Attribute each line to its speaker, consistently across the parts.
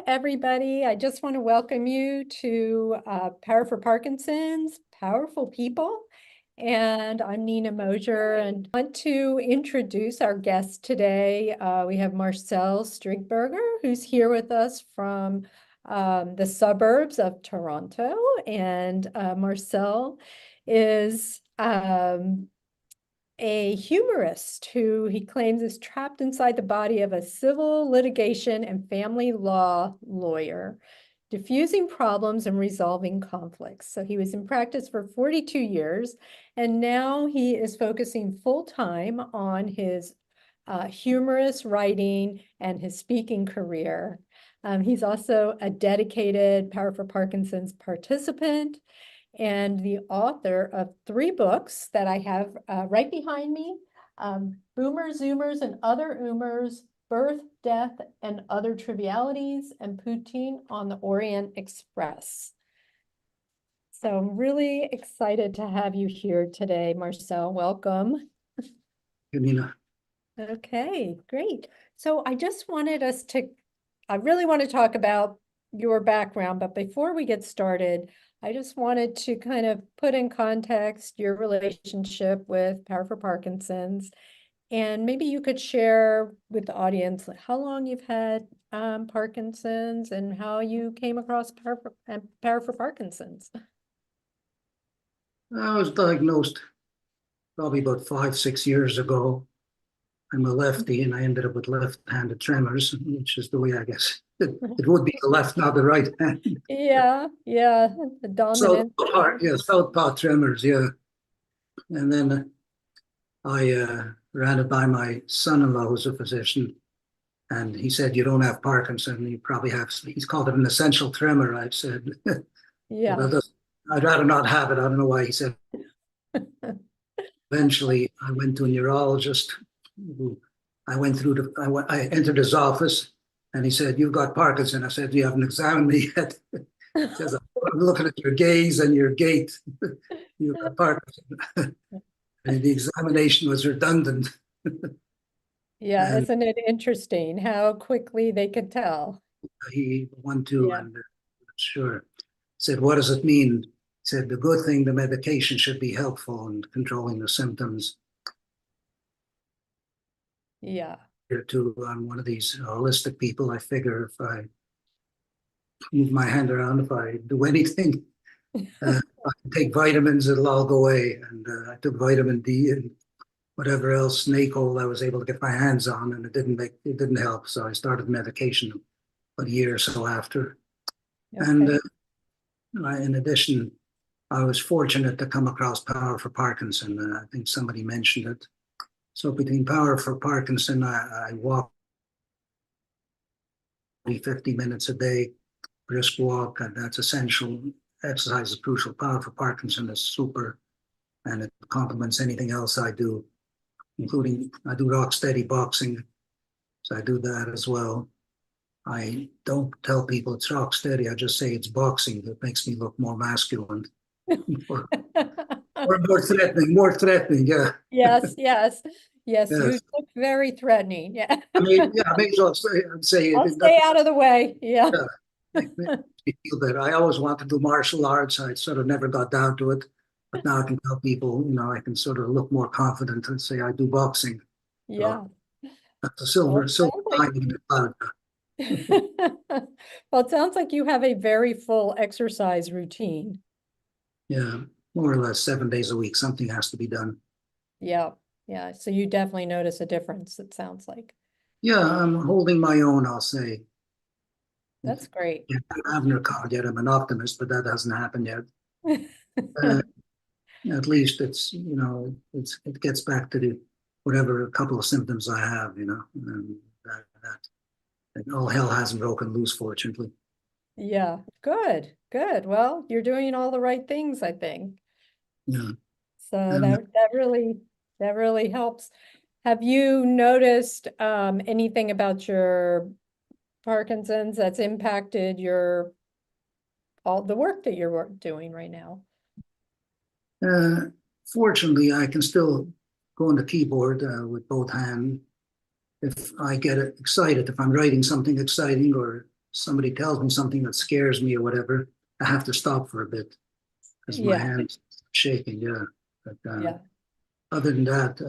Speaker 1: everybody. I just want to welcome you to Power for Parkinson's, Powerful People. And I'm Nina Mosier, and I want to introduce our guest today. We have Marcel Strigberger, who's here with us from the suburbs of Toronto. And Marcel is a humorist who he claims is trapped inside the body of a civil litigation and family law lawyer, diffusing problems and resolving conflicts. So he was in practice for 42 years, and now he is focusing full-time on his humorous writing and his speaking career. He's also a dedicated Power for Parkinson's participant and the author of 3 books that I have right behind me, Boomer, Zoomers, and Other Oomers, Birth, Death, and Other Trivialities, and Poutine on the Orient Express. So I'm really excited to have you here today, Marcel. Welcome.
Speaker 2: Nina.
Speaker 1: Okay, great. So I really want to talk about your background, but before we get started, I just wanted to kind of put in context your relationship with Power for Parkinson's, and maybe you could share with the audience how long you've had Parkinson's and how you came across Power for Parkinson's.
Speaker 2: I was diagnosed probably about 5-6 years ago. I'm a lefty and I ended up with left-handed tremors, which is the way I guess it would be the left, not the right hand.
Speaker 1: Yeah, the dominant.
Speaker 2: Southpaw tremors, yeah. And then I ran it by my son-in-law, who's a physician, and he said, "You don't have Parkinson. You probably have." He's called it an essential tremor. I said,
Speaker 1: "Yeah,
Speaker 2: well, I'd rather not have it." I don't know why he said. Eventually, I went to a neurologist. I entered his office, and he said, "You've got Parkinson." I said, "You haven't examined me yet." He says, "I'm looking at your gaze and your gait. You've got Parkinson." And the examination was redundant.
Speaker 1: Yeah, isn't it interesting how quickly they could tell?
Speaker 2: He went to, and sure, said, "What does it mean?" He said, "The good thing, the medication should be helpful in controlling the symptoms."
Speaker 1: Yeah.
Speaker 2: I'm one of these holistic people. I figure if I move my hand around, if I do anything, I can take vitamins, it'll all go away. And I took vitamin D and whatever else, snake oil I was able to get my hands on, and it didn't help. So I started medication about a year or so after. Okay. And in addition, I was fortunate to come across Power for Parkinson. I think somebody mentioned it. So between Power for Parkinson, I walk 50 minutes a day, brisk walk, and that's essential. Exercise is crucial. Power for Parkinson is super, and it complements anything else I do, including I do rock steady boxing, so I do that as well. I don't tell people it's rock steady. I just say it's boxing. That makes me look more masculine, more threatening. Yeah.
Speaker 1: Yes. You look very threatening. Yeah.
Speaker 2: I may as well say
Speaker 1: I'll stay out of the way. Yeah.
Speaker 2: Makes me feel better. I always wanted to do martial arts. I sort of never got down to it, but now I can tell people, I can sort of look more confident and say I do boxing.
Speaker 1: Yeah.
Speaker 2: So that's a silver lining in the cloud.
Speaker 1: Well, it sounds like you have a very full exercise routine.
Speaker 2: Yeah, more or less 7 days a week. Something has to be done.
Speaker 1: Yeah. So you definitely notice a difference, it sounds like.
Speaker 2: Yeah, I'm holding my own, I'll say.
Speaker 1: That's great.
Speaker 2: I haven't recovered yet. I'm an optimist, but that hasn't happened yet. At least it's, it gets back to whatever a couple of symptoms I have, and that all hell hasn't broken loose, fortunately.
Speaker 1: Yeah, good. Well, you're doing all the right things, I think.
Speaker 2: Yeah.
Speaker 1: So that really helps. Have you noticed anything about your Parkinson's that's impacted all the work that you're doing right now?
Speaker 2: Fortunately, I can still go on the keyboard with both hands. If I get excited, if I'm writing something exciting or somebody tells me something that scares me or whatever, I have to stop for a bit because my
Speaker 1: Yeah,
Speaker 2: hand's shaking. Yeah. But
Speaker 1: yeah.
Speaker 2: other than that,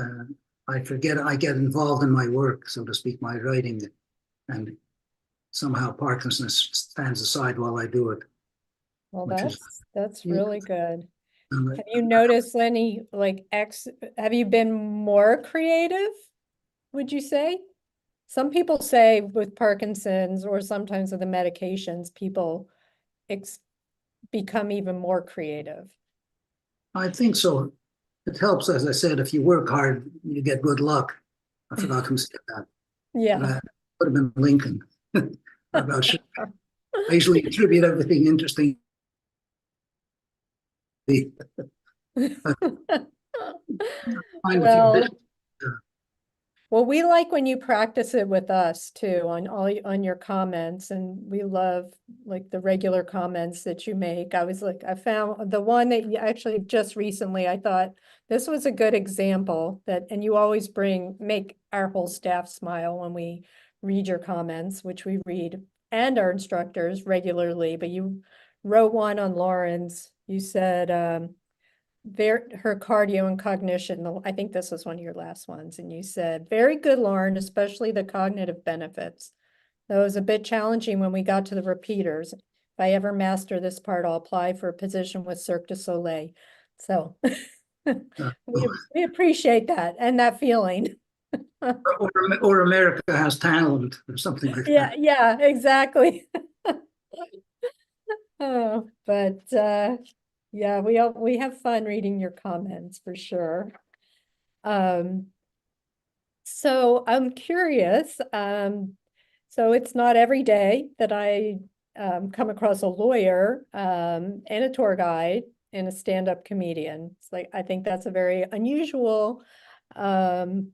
Speaker 2: I forget, I get involved in my work, so to speak, my writing, and somehow Parkinson's stands aside while I do it,
Speaker 1: Well,
Speaker 2: which is,
Speaker 1: that's
Speaker 2: yeah,
Speaker 1: really good.
Speaker 2: um,
Speaker 1: Have you noticed any have you been more creative, would you say? Some people say with Parkinson's or sometimes with the medications, people ex become even more creative.
Speaker 2: I think so. It helps, as I said, if you work hard, you get good luck. I forgot who said that, but
Speaker 1: Yeah.
Speaker 2: I would have been Lincoln. I'm not sure. I usually attribute everything interesting. I find a few
Speaker 1: Well,
Speaker 2: dishes.
Speaker 1: well, we like when you practice it with us too on on your comments, and we love like the regular comments that you make. I found the one that you actually just recently, I thought this was a good example that, and you always make our whole staff smile when we read your comments, which we read, and our instructors regularly. But you wrote one on Lauren's. You said, her cardio and cognition, I think this was one of your last ones, and you said, very good, Lauren, especially the cognitive benefits. That was a bit challenging when we got to the repeaters. If I ever master this part, I'll apply for a position with Cirque du Soleil. So
Speaker 2: Uh,
Speaker 1: we appreciate that and that feeling.
Speaker 2: or America Has Talent or something like
Speaker 1: Yeah,
Speaker 2: that.
Speaker 1: yeah, exactly. Oh, but yeah, we have fun reading your comments for sure. Um, So I'm curious, so it's not every day that I come across a lawyer and a tour guide and a stand-up comedian. It's like, I think that's a very unusual um,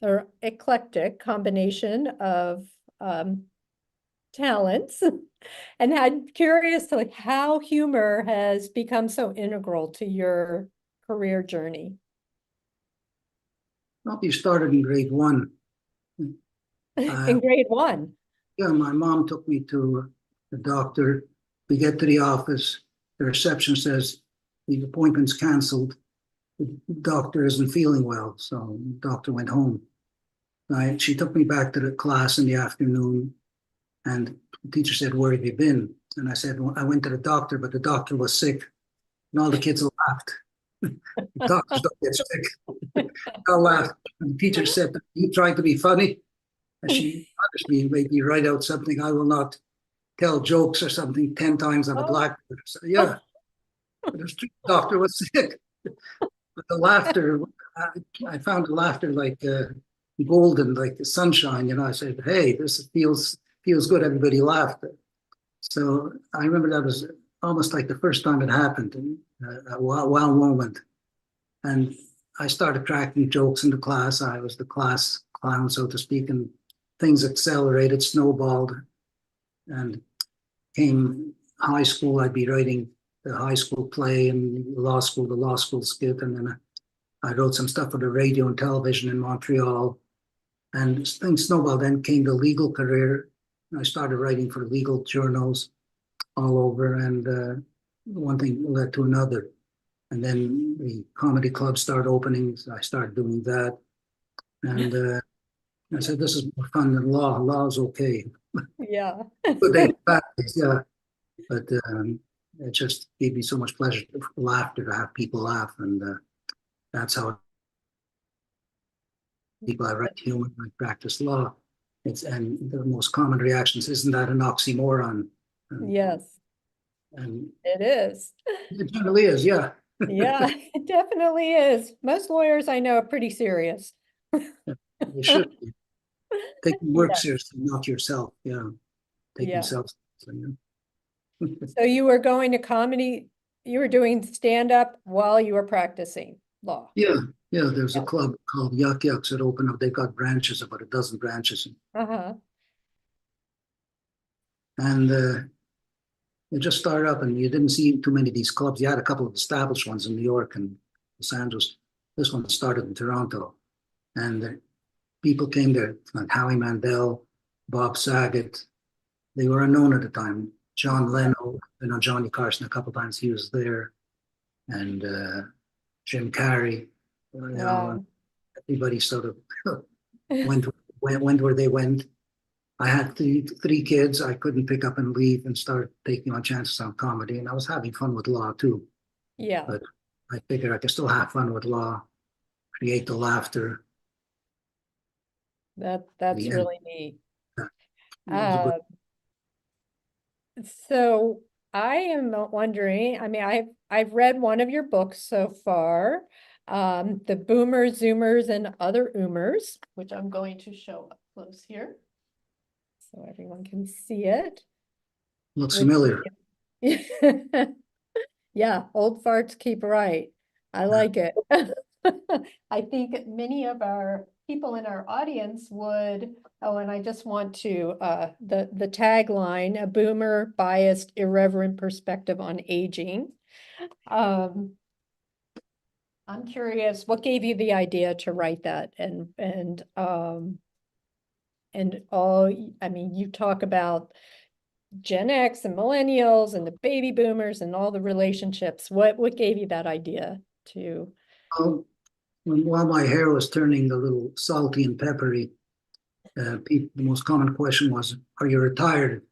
Speaker 1: or eclectic combination of talents. And I'm curious to like how humor has become so integral to your career journey.
Speaker 2: Well, you started in grade one.
Speaker 1: In grade one.
Speaker 2: Yeah, my mom took me to the doctor. We get to the office. The reception says the appointment's canceled. The doctor isn't feeling well, so the doctor went home. She took me back to the class in the afternoon, and the teacher said, "Where have you been?" And I said, well, "I went to the doctor, but the doctor was sick." And all the kids laughed. Doctors don't get sick. I laughed. And the teacher said, "You trying to be funny?" And she punished me and made me write out something, "I will not tell jokes," or something 10 times on the
Speaker 1: Oh.
Speaker 2: blackboard. So, yeah, but the doctor was sick. But the laughter, I, I found the laughter like golden, like the sunshine. I said, "Hey, this feels good." Everybody laughed. So I remember that was almost like the first time it happened, and a wow moment. And I started cracking jokes in the class. I was the class clown, so to speak, and things accelerated, snowballed, and came high school. I'd be writing the high school play, and the law school skit, and then I wrote some stuff for the radio and television in Montreal, and things snowballed. Then came the legal career. I started writing for legal journals all over, and one thing led to another. And then the comedy clubs started opening. So I started doing that, and I said, "This is more fun than law. Law is okay.
Speaker 1: Yeah.
Speaker 2: Good days, bad days, yeah." But it just gave me so much pleasure, laughter, to have people laugh, and that's how people. I write humor, I practice law. And the most common reactions, "Isn't that an oxymoron?" And,
Speaker 1: Yes,
Speaker 2: and
Speaker 1: it is.
Speaker 2: it generally is, yeah.
Speaker 1: Yeah, it definitely is. Most lawyers I know are pretty serious.
Speaker 2: You should be. Take your work
Speaker 1: Yeah,
Speaker 2: seriously, not yourself. Yeah, take
Speaker 1: yeah.
Speaker 2: yourself seriously. Yeah.
Speaker 1: So you were going to comedy, you were doing stand-up while you were practicing law.
Speaker 2: Yeah, yeah. There's a
Speaker 1: Yeah.
Speaker 2: club called Yuck Yucks that opened up. They've got branches, about a dozen branches,
Speaker 1: Uh-huh.
Speaker 2: and it just started up. And you didn't see too many of these clubs. You had a couple of established ones in New York and Los Angeles. This one started in Toronto, and people came there like Howie Mandel, Bob Saget, they were unknown at the time. John Leno, Johnny Carson a couple times, he was there, and Jim Carrey.
Speaker 1: Wow.
Speaker 2: Everybody sort of went where they went. I had three kids. I couldn't pick up and leave and start taking on chances on comedy, and I was having fun with law too.
Speaker 1: Yeah,
Speaker 2: But I figured I could still have fun with law, create the laughter.
Speaker 1: that's
Speaker 2: The end.
Speaker 1: really neat.
Speaker 2: It was a good.
Speaker 1: Uh, so I am wondering, I mean, I've read one of your books so far, The Boomers, Zoomers, and Other Oomers, which I'm going to show up close here so everyone can see it.
Speaker 2: Looks
Speaker 1: Which,
Speaker 2: familiar.
Speaker 1: yeah, old farts keep right. I like it. I think many of our people in our audience would, oh, and I just want to, the tagline, a boomer-biased irreverent perspective on aging. I'm curious, what gave you the idea to write that? And all, I mean, you talk about Gen X and millennials and the baby boomers and all the relationships. What gave you that idea to?
Speaker 2: Well, while my hair was turning a little salty and peppery, the most common question was, "Are you retired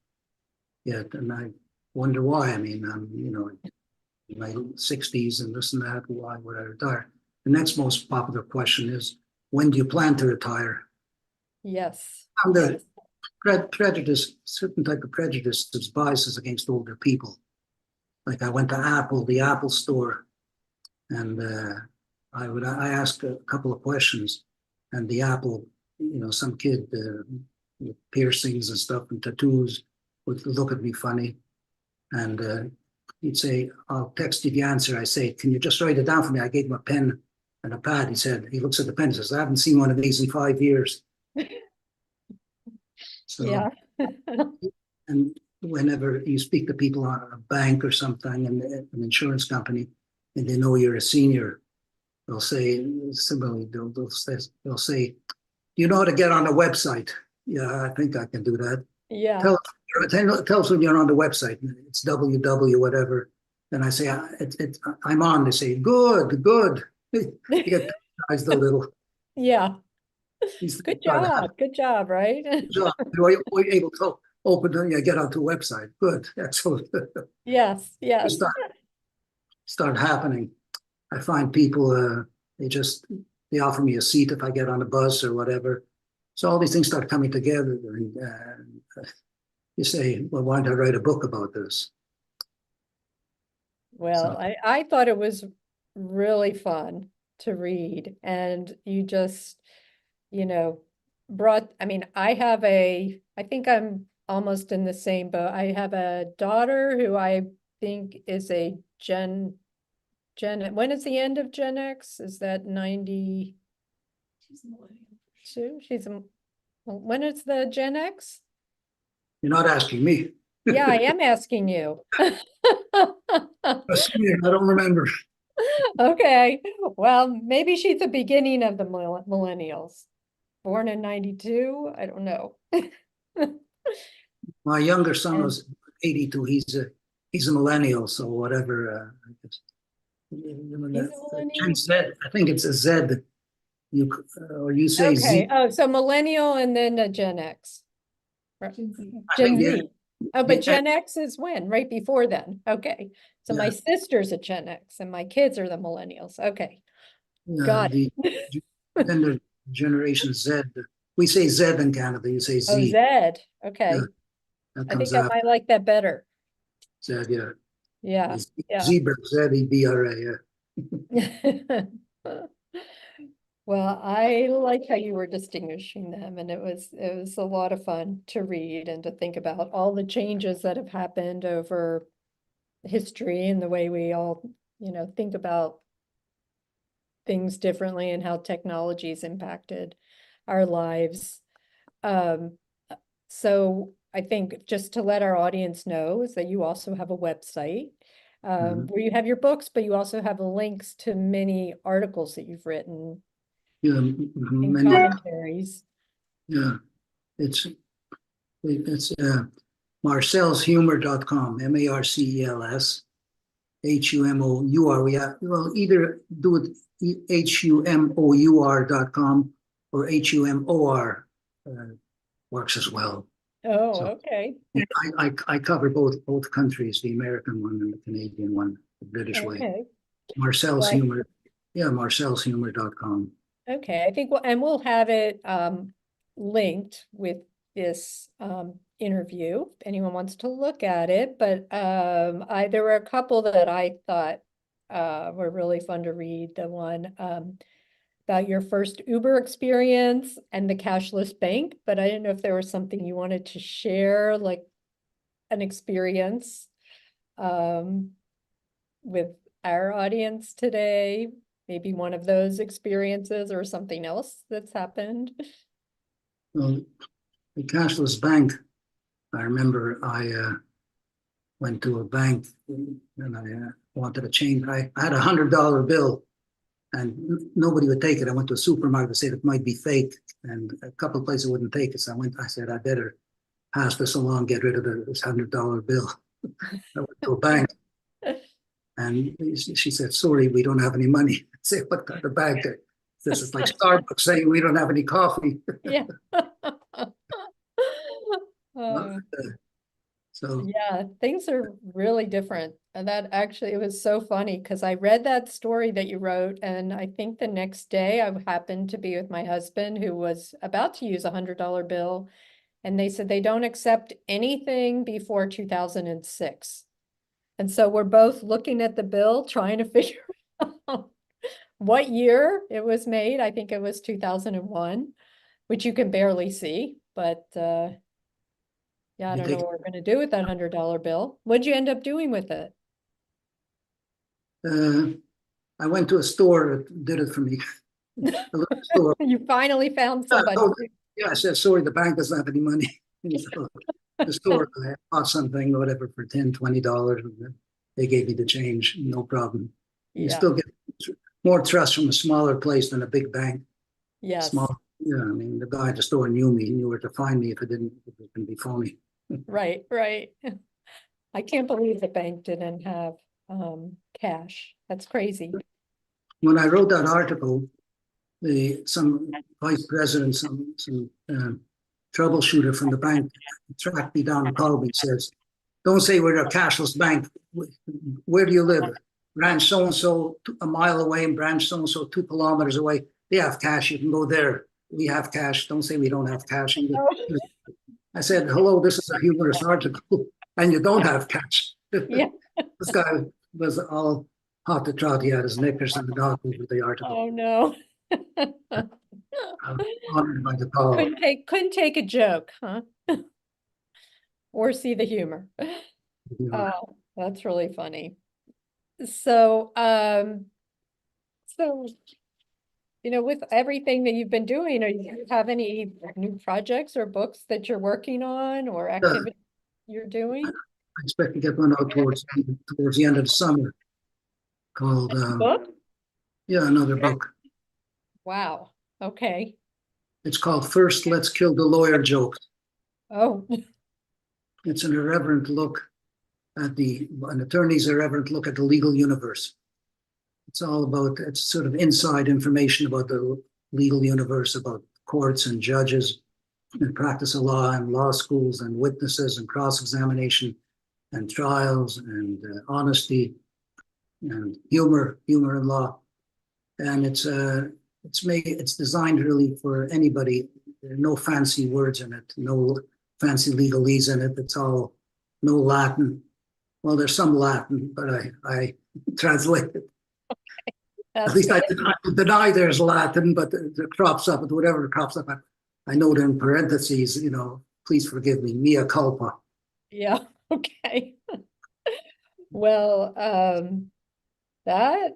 Speaker 2: yet?" And I wonder why. I mean, I'm in my 60s and this and that. Why would I retire? The next most popular question is, "When do you plan to retire?"
Speaker 1: Yes.
Speaker 2: And
Speaker 1: Yes.
Speaker 2: the prejudice, certain type of prejudices, biases against older people. Like I went to the Apple store, and I asked a couple of questions, and the Apple, some kid with piercings and stuff and tattoos would look at me funny, and he'd say, "I'll text you the answer." I say, "Can you just write it down for me?" I gave him a pen and a pad. He looks at the pen and says, "I haven't seen one of these in 5 years." So,
Speaker 1: Yeah.
Speaker 2: and whenever you speak to people on a bank or something, and an insurance company, and they know you're a senior, they'll say, similarly, they'll say, "Do you know how to get on a website?" "Yeah, I think I can do that."
Speaker 1: Yeah.
Speaker 2: Tell us when you're on the website. It's www whatever. And I say, "I'm on." They say, "Good, good." You get patronized a little.
Speaker 1: Yeah.
Speaker 2: These things
Speaker 1: Good
Speaker 2: start happening.
Speaker 1: job. Good job, right?
Speaker 2: Were you able to open it? You get onto a website. Good, excellent.
Speaker 1: Yes.
Speaker 2: They
Speaker 1: Yes.
Speaker 2: start happening. I find people, they offer me a seat if I get on a bus or whatever. So all these things start coming together, and you say, "Well, why don't I write a book about this?"
Speaker 1: Well,
Speaker 2: So,
Speaker 1: I thought it was really fun to read, and you just, you know, I mean, I think I'm almost in the same boat. I have a daughter who I think is a when is the end of Gen X? Is that 92? She's a, when is the Gen X?
Speaker 2: you're not asking me.
Speaker 1: Yeah, I am asking you.
Speaker 2: I don't remember.
Speaker 1: Okay, well, maybe she's the beginning of the millennials. Born in 92, I don't know.
Speaker 2: My younger son
Speaker 1: And
Speaker 2: was 82. He's a millennial, so whatever. I guess.
Speaker 1: he's a
Speaker 2: Gen
Speaker 1: millennial?
Speaker 2: Z. I think it's a Z. Or you say
Speaker 1: Okay,
Speaker 2: Z.
Speaker 1: oh, so millennial and then a Gen X.
Speaker 2: I
Speaker 1: Gen
Speaker 2: think
Speaker 1: Z. Oh, but
Speaker 2: the
Speaker 1: Gen X is when? Right before then. Okay. So my
Speaker 2: yeah,
Speaker 1: sister's a Gen X and my kids are the millennials. Okay.
Speaker 2: yeah,
Speaker 1: Got
Speaker 2: the
Speaker 1: it.
Speaker 2: then the Generation Z. We say Z in Canada. You say
Speaker 1: Oh,
Speaker 2: Z.
Speaker 1: Zed.
Speaker 2: Yeah,
Speaker 1: Okay.
Speaker 2: that
Speaker 1: I
Speaker 2: comes
Speaker 1: think I
Speaker 2: after
Speaker 1: might like that better.
Speaker 2: Z. Yeah,
Speaker 1: Yeah. Yeah.
Speaker 2: Zebra. ZEBRA. Yeah.
Speaker 1: Well, I like how you were distinguishing them, and it was a lot of fun to read and to think about all the changes that have happened over history and the way we all, think about things differently and how technology's impacted our lives. Um, so I think just to let our audience know is that you also have a website
Speaker 2: Mhm.
Speaker 1: where you have your books, but you also have links to many articles that you've written
Speaker 2: Yeah,
Speaker 1: and
Speaker 2: many.
Speaker 1: commentaries.
Speaker 2: Yeah, it's it's marcelshumor.com, Marcels Humour. Well, either do it humour.com or humor works as well.
Speaker 1: Oh,
Speaker 2: So
Speaker 1: okay.
Speaker 2: I cover both countries, the American one and the Canadian one, the British way.
Speaker 1: Okay.
Speaker 2: Marcel's
Speaker 1: Well,
Speaker 2: Humor, yeah, marcelshumor.com.
Speaker 1: okay. I think we'll have it linked with this interview if anyone wants to look at it. But there were a couple that I thought were really fun to read. The one about your first Uber experience and the cashless bank, but I didn't know if there was something you wanted to share, like an experience with our audience today. Maybe one of those experiences or something else that's happened.
Speaker 2: Well, the cashless bank, I remember went to a bank and I wanted to change. I had $100 bill and nobody would take it. I went to a supermarket to say it might be fake, and a couple of places wouldn't take it. So I said, I better pass this along, get rid of this $100 bill. I went to a bank and she said, sorry, we don't have any money. I said, what kind of bank? This is like Starbucks saying we don't have any coffee.
Speaker 1: Yeah.
Speaker 2: Uh, So
Speaker 1: Yeah, things are really different. And that actually, it was so funny because I read that story that you wrote, and I think the next day I happened to be with my husband who was about to use $100 bill, and they said they don't accept anything before 2006. And so we're both looking at the bill, trying to figure out what year it was made. I think it was 2001, which you can barely see, but yeah, I
Speaker 2: you
Speaker 1: don't know
Speaker 2: take,
Speaker 1: what we're gonna do with that $100 bill. What'd you end up doing with it?
Speaker 2: uh, I went to a store that did it for me. A little store.
Speaker 1: You finally found
Speaker 2: Yeah,
Speaker 1: somebody.
Speaker 2: yeah, I said, sorry, the bank doesn't have any money. So the store, I bought something, whatever, for $10, $20. They gave me the change, no problem. You
Speaker 1: Yeah,
Speaker 2: still get more trust from a smaller place than a big bank.
Speaker 1: yes,
Speaker 2: Small, yeah, I mean, the guy at the store knew me. He knew where to find me if it was going to be phony.
Speaker 1: right, right. I can't believe the bank didn't have cash. That's crazy.
Speaker 2: When I wrote that article, some vice president, some troubleshooter from the bank tracked me down and called me and says, don't say we're a cashless bank. Where do you live? Branch so-and-so a mile away and branch so-and-so 2 kilometers away. They have cash. You can go there. We have cash. Don't say we don't have cash. I said, hello, this is a humorous article and you don't have cash.
Speaker 1: Yeah.
Speaker 2: This guy was all hot to trot. He had his knickers and the dog over the article.
Speaker 1: Oh, no.
Speaker 2: I'm honored by the call.
Speaker 1: Couldn't take a joke, huh? Or see the humor.
Speaker 2: You know,
Speaker 1: Oh, that's really funny. So, so, with everything that you've been doing, do you have any new projects or books that you're working on or
Speaker 2: I
Speaker 1: activities you're doing?
Speaker 2: expect to get one out towards the end of the summer called
Speaker 1: Book?
Speaker 2: yeah, another book.
Speaker 1: Wow. Okay.
Speaker 2: It's called First Let's Kill the Lawyer Joke.
Speaker 1: Oh,
Speaker 2: It's an irreverent look at an attorney's irreverent look at the legal universe. It's sort of inside information about the legal universe, about courts and judges and practice of law and law schools and witnesses and cross-examination and trials and honesty and humor in law. And it's designed really for anybody. There are no fancy words in it, no fancy legalese in it. It's all no Latin. Well, there's some Latin, but I translate it. At
Speaker 1: that's
Speaker 2: least
Speaker 1: good.
Speaker 2: I deny there's Latin, but it crops up, whatever crops up. I note in parentheses, please forgive me, mea culpa.
Speaker 1: Yeah. Okay. Well, that,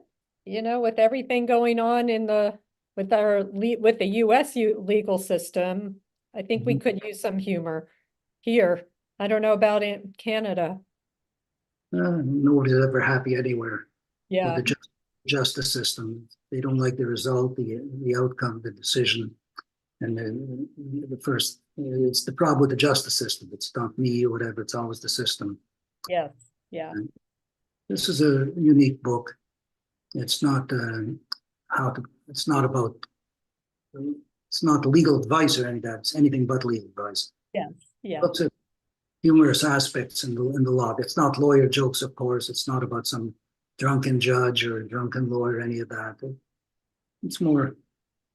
Speaker 1: with everything going on with the US legal system, I think we could use some humor here. I don't know about in Canada.
Speaker 2: Nobody's ever happy anywhere with
Speaker 1: Yeah.
Speaker 2: the justice system. They don't like the result, the outcome, the decision. And then the first, it's the problem with the justice system. It's not me or whatever. It's always the system.
Speaker 1: Yes. Yeah.
Speaker 2: And this is a unique book. It's not how to. It's not about. It's not legal advice or any of that. It's anything but legal advice.
Speaker 1: Yes. Yeah.
Speaker 2: Looks at humorous aspects in the law. It's not lawyer jokes, of course. It's not about some drunken judge or drunken lawyer, any of that. It's more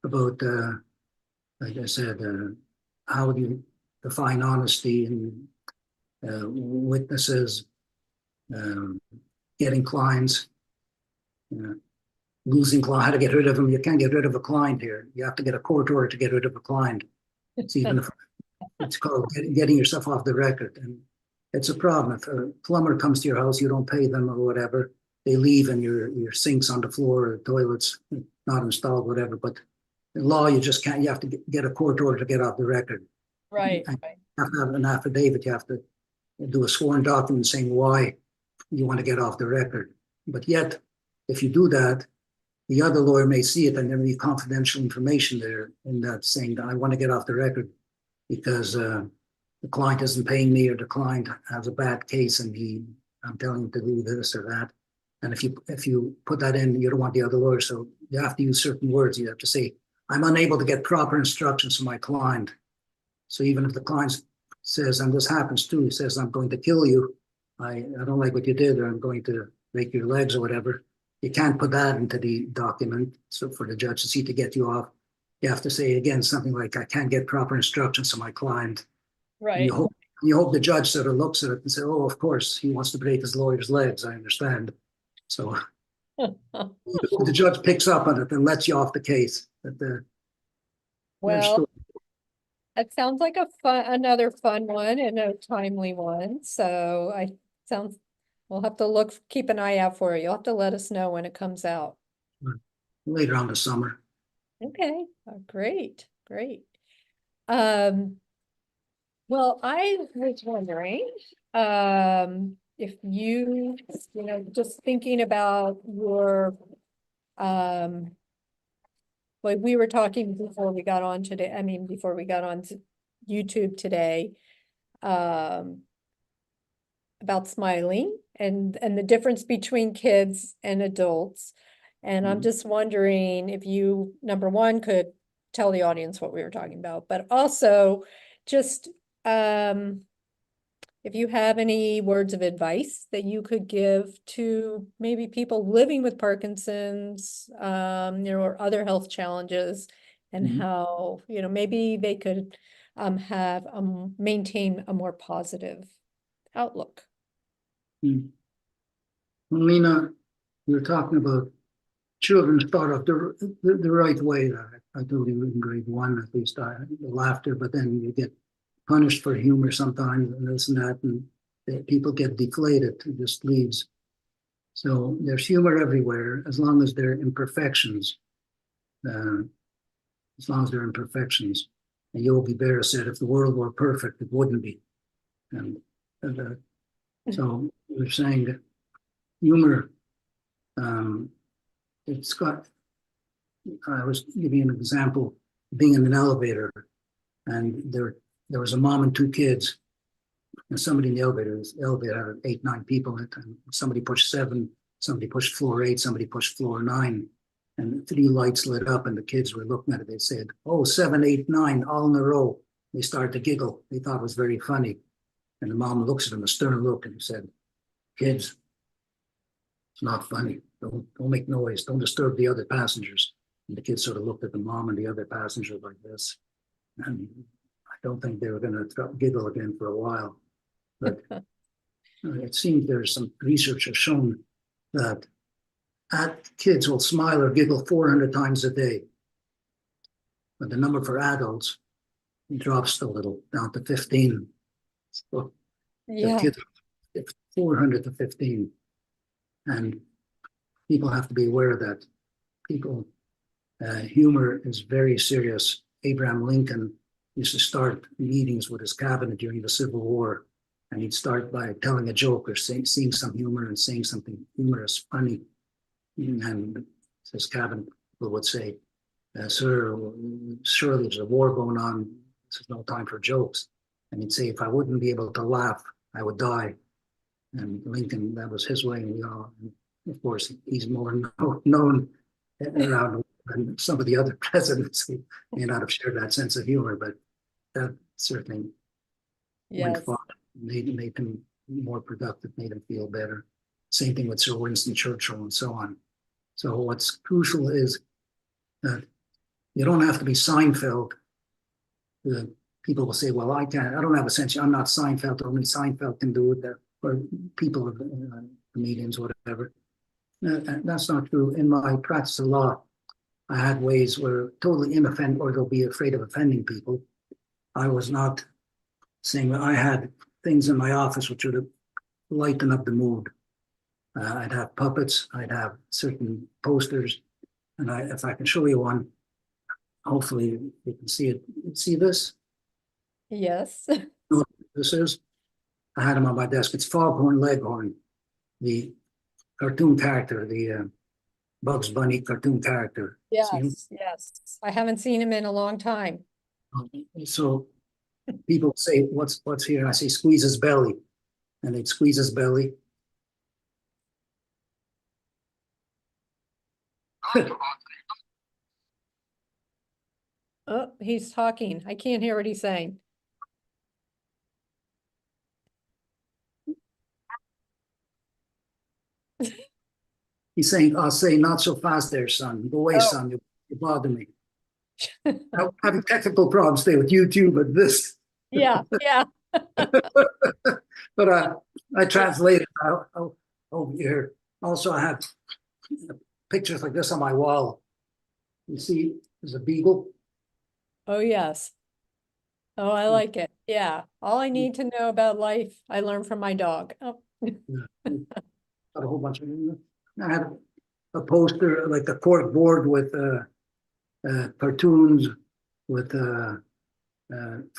Speaker 2: about, like I said, how do you define honesty and witnesses, um, getting clients, losing client, how to get rid of them. You can't get rid of a client here. You have to get a court order to get rid of a client. It's even if it's called getting yourself off the record. And it's a problem. If a plumber comes to your house, you don't pay them or whatever, they leave and your sink's on the floor, or the toilet's not installed, whatever. But in law, you just can't, you have to get a court order to get off the record.
Speaker 1: Right.
Speaker 2: And
Speaker 1: Right.
Speaker 2: you have to have an affidavit. You have to do a sworn document saying why you want to get off the record. But yet, if you do that, the other lawyer may see it and there may be confidential information there in that saying that I want to get off the record because the client isn't paying me, or the client has a bad case and I'm telling him to do this or that. And if you put that in, you don't want the other lawyer. So you have to use certain words. You have to say, I'm unable to get proper instructions from my client. So even if the client says, and this happens too, he says, I'm going to kill you. I don't like what you did, or I'm going to break your legs or whatever. You can't put that into the document. So for the judge to see to get you off, you have to say again something like, I can't get proper instructions from my client. And
Speaker 1: Right.
Speaker 2: you hope the judge sort of looks at it and say, oh, of course, he wants to break his lawyer's legs. I understand. So the judge picks up on it and lets you off the case.
Speaker 1: Well, that sounds like another fun one and a timely one. So we'll have to keep an eye out for it. You'll have to let us know when it comes out.
Speaker 2: Later on the summer.
Speaker 1: Okay, great, great. Well, I was wondering, if just thinking about your, like we were talking before we got on today, before we got on to YouTube today, about smiling and the difference between kids and adults. And I'm just wondering if you, number one, could tell the audience what we were talking about, but also just if you have any words of advice that you could give to maybe people living with Parkinson's, or other health challenges, and how, maybe they could maintain a more positive outlook.
Speaker 2: Lena, we were talking about children start off the right way. I told you in grade one, at least, laughter, but then you get punished for humor sometimes and this and that, and people get deflated. It just leaves. So there's humor everywhere as long as they're imperfections. As long as they're imperfections. And Yogi Berra said, if the world were perfect, it wouldn't be. And so we're saying that humor, it's got, I was giving an example, being in an elevator, and there was a mom and two kids, and somebody in the elevator had 8, 9 people in it, and somebody pushed 7, somebody pushed floor 8, somebody pushed floor 9, and 3 lights lit up, and the kids were looking at it. They said, oh, 7, 8, 9, all in a row. They started to giggle. They thought it was very funny. And the mom looks at them, a stern look, and said, kids, it's not funny. Don't make noise. Don't disturb the other passengers. And the kids sort of looked at the mom and the other passenger like this. And I don't think they were going to giggle again for a while. But it seems there's some research has shown that kids will smile or giggle 400 times a day. But the number for adults drops a little, down to 15. So the kids, 400 to 15. And people have to be aware of that. Humor is very serious. Abraham Lincoln used to start meetings with his cabinet during the Civil War, and he'd start by telling a joke or seeing some humor and saying something humorous, funny. And his cabinet people would say, Sir, surely there's a war going on. There's no time for jokes. And he'd say, if I wouldn't be able to laugh, I would die. And Lincoln, that was his way. And of course, he's more known around than some of the other presidents who may not have shared that sense of humor, but that certainly went
Speaker 1: Yes.
Speaker 2: far, made him more productive, made him feel better. Same thing with Sir Winston Churchill and so on. So what's crucial is that you don't have to be Seinfeld. People will say, well, I don't have a sense, I'm not Seinfeld, only Seinfeld can do it, or people, comedians, whatever. That's not true. In my practice of law, I had ways where totally inoffend, or they'll be afraid of offending people. I was not saying that. I had things in my office which would lighten up the mood. I'd have puppets, I'd have certain posters, and if I can show you one, hopefully you can see it. See this?
Speaker 1: Yes.
Speaker 2: You know what this is? I had him on my desk. It's Foghorn Leghorn, the cartoon character, the Bugs Bunny cartoon character. See him?
Speaker 1: Yes. Yes. I haven't seen him in a long time.
Speaker 2: So people say, what's here? And I say, squeeze his belly. And they'd squeeze his belly.
Speaker 1: Oh, he's talking. I can't hear what he's saying.
Speaker 2: He's saying, I'll say, not so fast there, son. Go away,
Speaker 1: Oh.
Speaker 2: son. You bother me. I'm having technical problems today with YouTube, but this.
Speaker 1: Yeah, yeah.
Speaker 2: But I translated over here. Also, I have pictures like this on my wall. You see, there's a beagle.
Speaker 1: Oh, yes. Oh, I like it. Yeah. All I need to know about life, I learned from my dog. Oh.
Speaker 2: Got a whole bunch of them. I had a poster, like a cork board with cartoons, with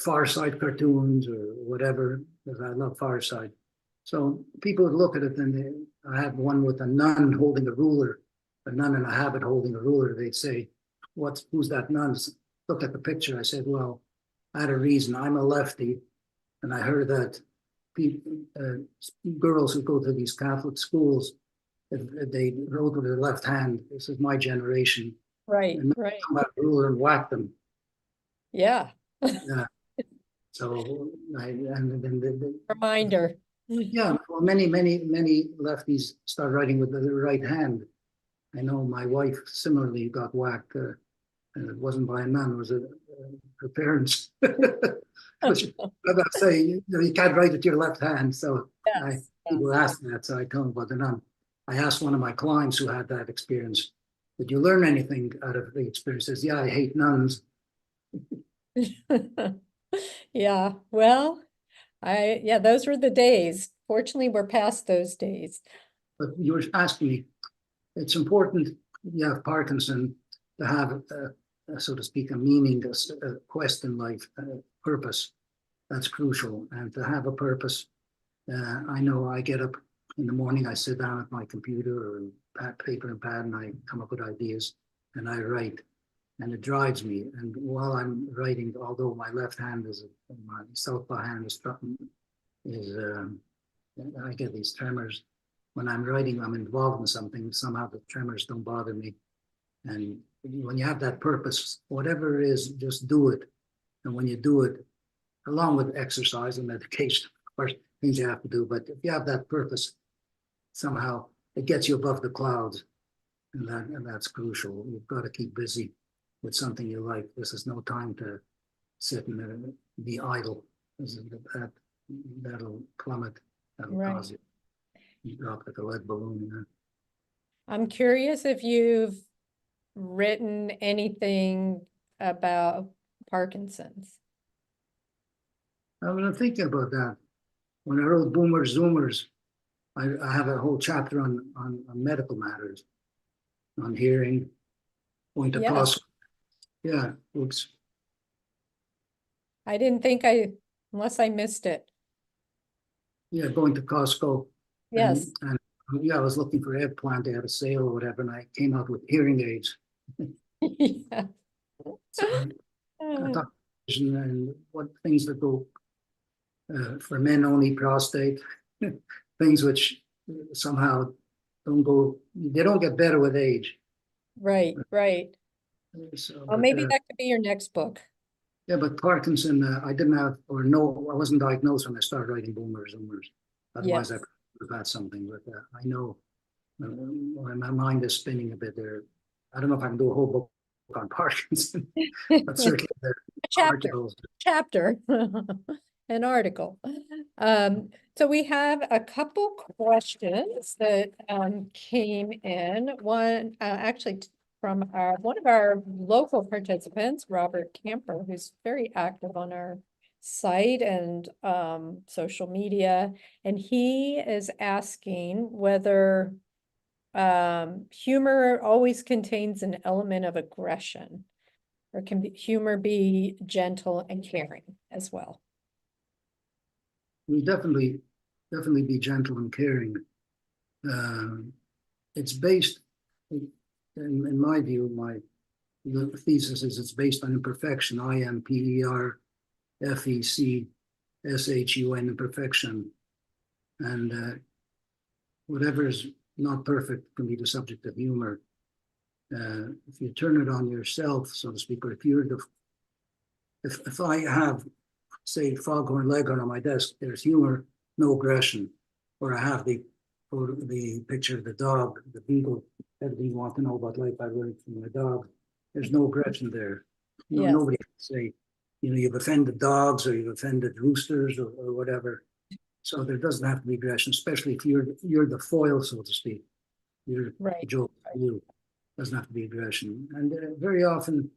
Speaker 2: Far Side cartoons or whatever, because I love Far Side. So people would look at it, and I had one with a nun holding a ruler, a nun in a habit holding a ruler. They'd say, who's that nun? Look at the picture. I said, well, I had a reason. I'm a lefty, and I heard that people, girls who go to these Catholic schools, if they wrote with their left hand. This is my generation.
Speaker 1: Right,
Speaker 2: And
Speaker 1: right.
Speaker 2: come out ruler and whack them.
Speaker 1: Yeah.
Speaker 2: So and then
Speaker 1: Reminder.
Speaker 2: yeah, well, many lefties start writing with the right hand. I know my wife similarly got whacked, and it wasn't by a nun; it was her parents. Which I say, you can't write with your left hand. So
Speaker 1: Yes,
Speaker 2: people
Speaker 1: yes.
Speaker 2: ask that, so I tell them about the nun. I asked one of my clients who had that experience, did you learn anything out of the experience? He says, yeah, I hate nuns.
Speaker 1: Yeah, well, yeah, those were the days. Fortunately, we're past those days.
Speaker 2: But you were asking me, it's important, you have Parkinson, to have, so to speak, a meaning, a quest in life, a purpose. That's crucial. And to have a purpose, I know I get up in the morning, I sit down at my computer or paper and pad, and I come up with ideas and I write. And it drives me. And while I'm writing, although my left hand my southpaw hand I get these tremors. When I'm writing, I'm involved in something. Somehow the tremors don't bother me. And when you have that purpose, whatever it is, just do it. And when you do it, along with exercise and meditation, of course, things you have to do. But if you have that purpose, somehow it gets you above the clouds. And that's crucial. You've got to keep busy with something you like. This is no time to sit and be idle. That'll plummet. That'll
Speaker 1: Right.
Speaker 2: cause you drop like a lead balloon.
Speaker 1: I'm curious if you've written anything about Parkinson's.
Speaker 2: I'm going to think about that. When I wrote Boomer-Zoomers, I have a whole chapter on medical matters, on hearing, going to
Speaker 1: Yes,
Speaker 2: Costco. Yeah, oops.
Speaker 1: I didn't think unless I missed it.
Speaker 2: Yeah, going to Costco.
Speaker 1: Yes.
Speaker 2: And yeah, I was looking for eggplant. They had a sale or whatever, and I came out with hearing aids.
Speaker 1: Yeah.
Speaker 2: So I thought, and what things that go for men only prostate, things which somehow don't go, they don't get better with age.
Speaker 1: Right, right.
Speaker 2: So,
Speaker 1: Well, maybe that could be your next book.
Speaker 2: yeah, but Parkinson, I didn't have, or no, I wasn't diagnosed when I started writing Boomers, Oomers. Otherwise, I
Speaker 1: Yes.
Speaker 2: could have had something, but I know when my mind is spinning a bit there. I don't know if I can do a whole book on Parkinson, but certainly there
Speaker 1: A
Speaker 2: are
Speaker 1: chapter,
Speaker 2: articles.
Speaker 1: chapter, an article. So we have a couple questions that came in. One actually from one of our local participants, Robert Camper, who's very active on our site and social media, and he is asking whether humor always contains an element of aggression. Or can humor be gentle and caring as well?
Speaker 2: We definitely be gentle and caring. It's based, in my view, the thesis is it's based on imperfection, IMPERFECSHUN, imperfection. And whatever is not perfect can be the subject of humor. If you turn it on yourself, so to speak, or if I have, say, foghorn leghorn on my desk, there's humor, no aggression. Or I have the picture of the dog, the beagle, everything you want to know about life I learned from my dog. There's no aggression there.
Speaker 1: Yes.
Speaker 2: Nobody can say, you've offended dogs or you've offended roosters or whatever. So there doesn't have to be aggression, especially if you're the foil, so to speak. You're
Speaker 1: right.
Speaker 2: the joke. You doesn't have to be aggression, and very often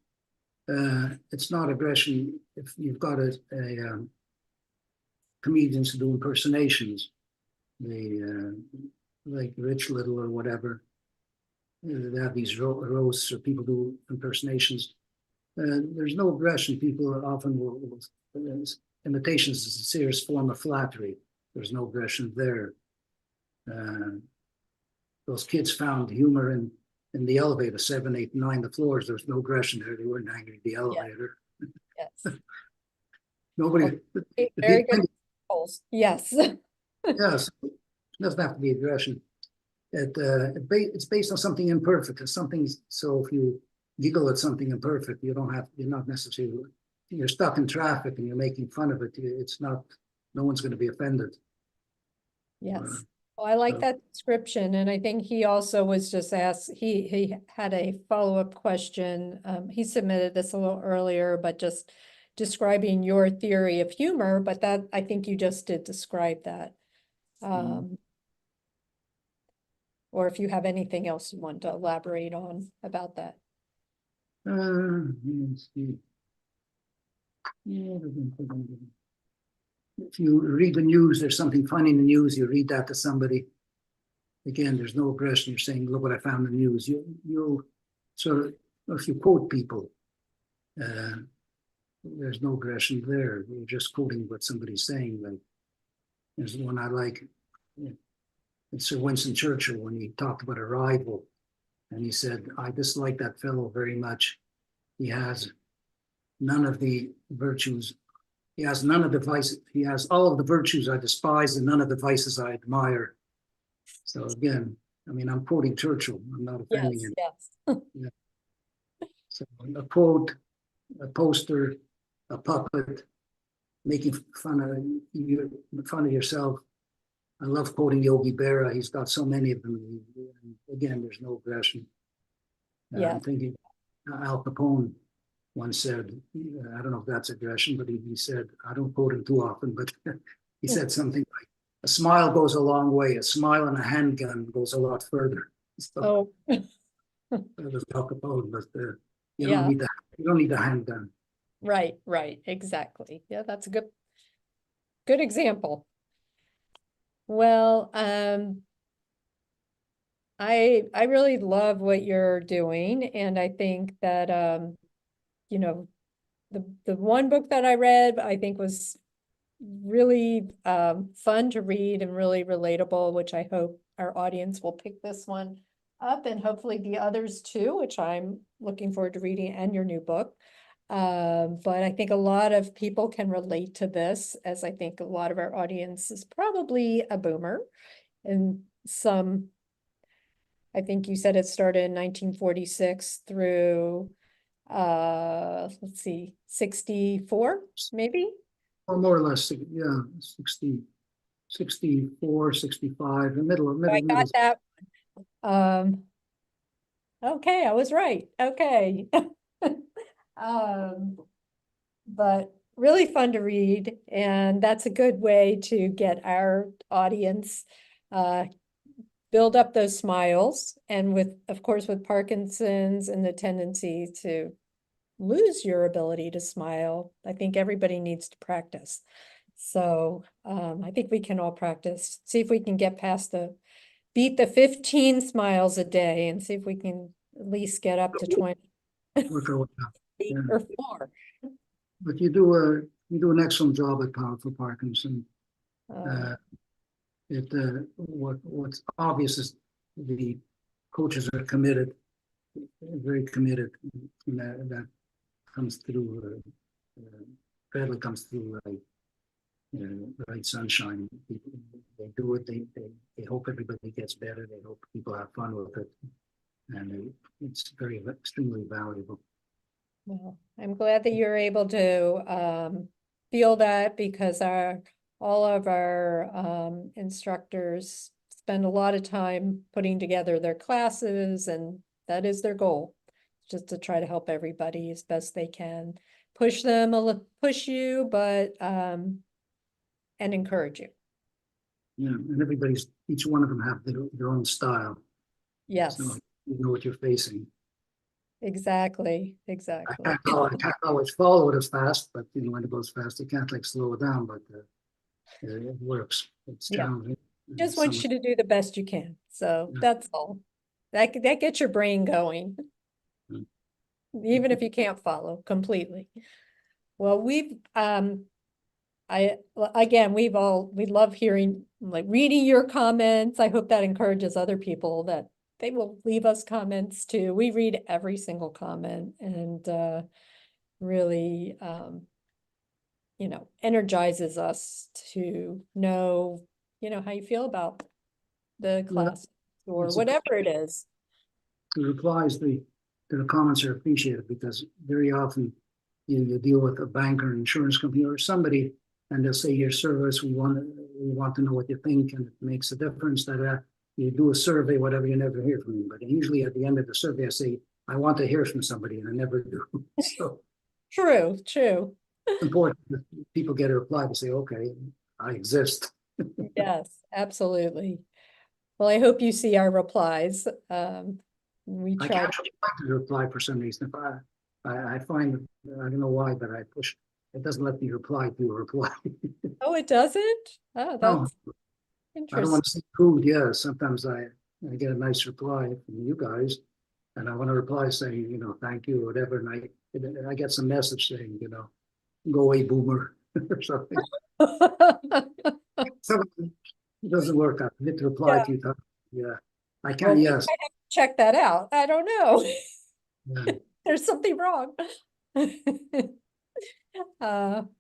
Speaker 2: it's not aggression if you've got comedians who do impersonations, like Rich Little or whatever. They have these roasts or people do impersonations. There's no aggression. People often will imitations is a serious form of flattery. There's no aggression there. Those kids found humor in the elevator, 7, 8, 9, the floors. There's no aggression there. They weren't angry at the elevator.
Speaker 1: Yes.
Speaker 2: Nobody.
Speaker 1: Okay, very good. Yes.
Speaker 2: Yes, it doesn't have to be aggression. It's based on something imperfect. It's something. So if you giggle at something imperfect, you're not necessarily. You're stuck in traffic and you're making fun of it. It's not. No one's going to be offended.
Speaker 1: Yes. Well, I like that description, and I think he also was just asked, he had a follow-up question. He submitted this a little earlier, but just describing your theory of humor, but that, I think you just did describe that. Or if you have anything else you want to elaborate on about that.
Speaker 2: Let's see. If you read the news, there's something funny in the news, you read that to somebody. Again, there's no aggression. You're saying, look what I found in the news. So if you quote people, there's no aggression there. You're just quoting what somebody's saying. Like, there's one I like. It's Sir Winston Churchill when he talked about a rival. And he said, I dislike that fellow very much. He has none of the virtues. He has none of the vices. He has all of the virtues I despise and none of the vices I admire. So again, I mean, I'm quoting Churchill. I'm not offending him.
Speaker 1: Yes.
Speaker 2: Yeah. So a quote, a poster, a puppet, making fun of yourself. I love quoting Yogi Berra. He's got so many of them. Again, there's no aggression.
Speaker 1: Yeah.
Speaker 2: I'm thinking Al Capone once said, I don't know if that's aggression, but he said, I don't quote him too often, but he said something like, a smile goes a long way. A smile and a handgun goes a lot further. So that was Al Capone, but you don't need a handgun.
Speaker 1: Right, exactly. Yeah, that's a good example. Well, I really love what you're doing, and I think that the one book that I read I think was really fun to read and really relatable, which I hope our audience will pick this one up, and hopefully the others too, which I'm looking forward to reading, and your new book. But I think a lot of people can relate to this, as I think a lot of our audience is probably a boomer. And some, I think you said it started in 1946 through, let's see, 64, maybe?
Speaker 2: Or more or less, yeah, 60, 64, 65, the middle,
Speaker 1: So I
Speaker 2: middle.
Speaker 1: got that. Um, okay, I was right. Okay. Um, but really fun to read, and that's a good way to get our audience build up those smiles. And with, of course, with Parkinson's and the tendency to lose your ability to smile, I think everybody needs to practice. So I think we can all practice, see if we can get past beat the 15 smiles a day, and see if we can at least get up to 20
Speaker 2: Work our way up. Yeah.
Speaker 1: or more.
Speaker 2: But you do an excellent job at Powerful Parkinson.
Speaker 1: Um,
Speaker 2: What's obvious is the coaches are committed, very committed, and that comes through. Fairly comes through like bright sunshine. People, they do it. They hope everybody gets better. They hope people have fun with it, and it's very extremely valuable.
Speaker 1: well, I'm glad that you're able to feel that, because all of our instructors spend a lot of time putting together their classes, and that is their goal, just to try to help everybody as best they can. Push them, push you, but and encourage you.
Speaker 2: Yeah, and each one of them have their own style.
Speaker 1: Yes,
Speaker 2: So you know what you're facing.
Speaker 1: exactly,
Speaker 2: I
Speaker 1: exactly.
Speaker 2: can't always follow it as fast, but when it goes fast, you can't like slow it down. But it works. It's
Speaker 1: Yeah,
Speaker 2: challenging.
Speaker 1: just want you to do the best you can. So
Speaker 2: Yeah.
Speaker 1: that's all. That gets your brain going,
Speaker 2: Mm.
Speaker 1: even if you can't follow completely. Well, again, we love hearing, like, reading your comments. I hope that encourages other people that they will leave us comments too. We read every single comment, and really, energizes us to know, how you feel about the
Speaker 2: Yeah,
Speaker 1: class or
Speaker 2: it's
Speaker 1: whatever it is.
Speaker 2: the replies, the comments are appreciated because very often you deal with a bank or an insurance company or somebody, and they'll say your service, we want to know what you think, and it makes a difference that you do a survey, whatever, you never hear from them. But usually at the end of the survey, I say, I want to hear from somebody, and I never do. So
Speaker 1: True, true.
Speaker 2: it's important that people get a reply to say, okay, I exist.
Speaker 1: Yes, absolutely. Well, I hope you see our replies. We
Speaker 2: I
Speaker 1: try.
Speaker 2: can't find the reply for some reason. If I find, I don't know why, but I push, it doesn't let me reply to a reply.
Speaker 1: Oh, it doesn't? Oh,
Speaker 2: No,
Speaker 1: that's
Speaker 2: I don't
Speaker 1: interesting.
Speaker 2: want to say rude. Yeah, sometimes I get a nice reply from you guys, and I want to reply saying, thank you or whatever, and I get some message saying, go away, boomer, or something. So it doesn't work. I get to reply
Speaker 1: Yeah,
Speaker 2: a few times. Yeah, I
Speaker 1: well,
Speaker 2: can.
Speaker 1: we
Speaker 2: Yes.
Speaker 1: might have to check that out. I don't know.
Speaker 2: Yeah.
Speaker 1: There's something wrong.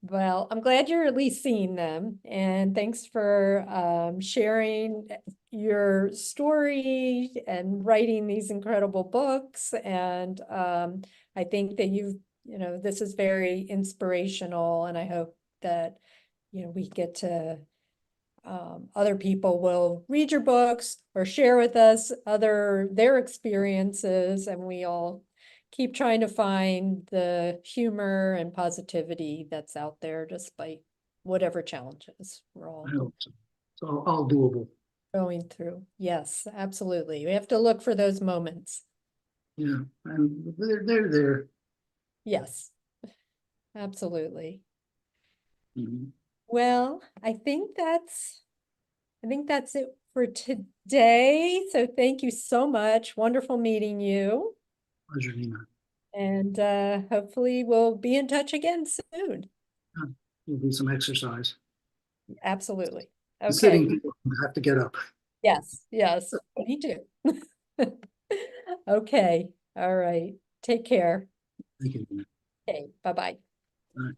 Speaker 1: Well, I'm glad you're at least seeing them, and thanks for sharing your story and writing these incredible books. And I think that this is very inspirational, and I hope that we get to other people will read your books or share with us their experiences, and we all keep trying to find the humor and positivity that's out there despite whatever challenges we're
Speaker 2: I
Speaker 1: all
Speaker 2: hope so. It's all doable.
Speaker 1: going through. Yes, absolutely. We have to look for those moments.
Speaker 2: Yeah, and they're there.
Speaker 1: Yes, absolutely.
Speaker 2: Mhm.
Speaker 1: Well, I think that's it for today. So thank you so much. Wonderful meeting you.
Speaker 2: Pleasure, Nina.
Speaker 1: And hopefully we'll be in touch again soon.
Speaker 2: Yeah, we'll do some exercise.
Speaker 1: Absolutely.
Speaker 2: The
Speaker 1: Okay.
Speaker 2: sitting people have to get up.
Speaker 1: Yes, yes, me too. Okay, all right. Take care.
Speaker 2: Thank you.
Speaker 1: Okay, bye-bye.
Speaker 2: All right.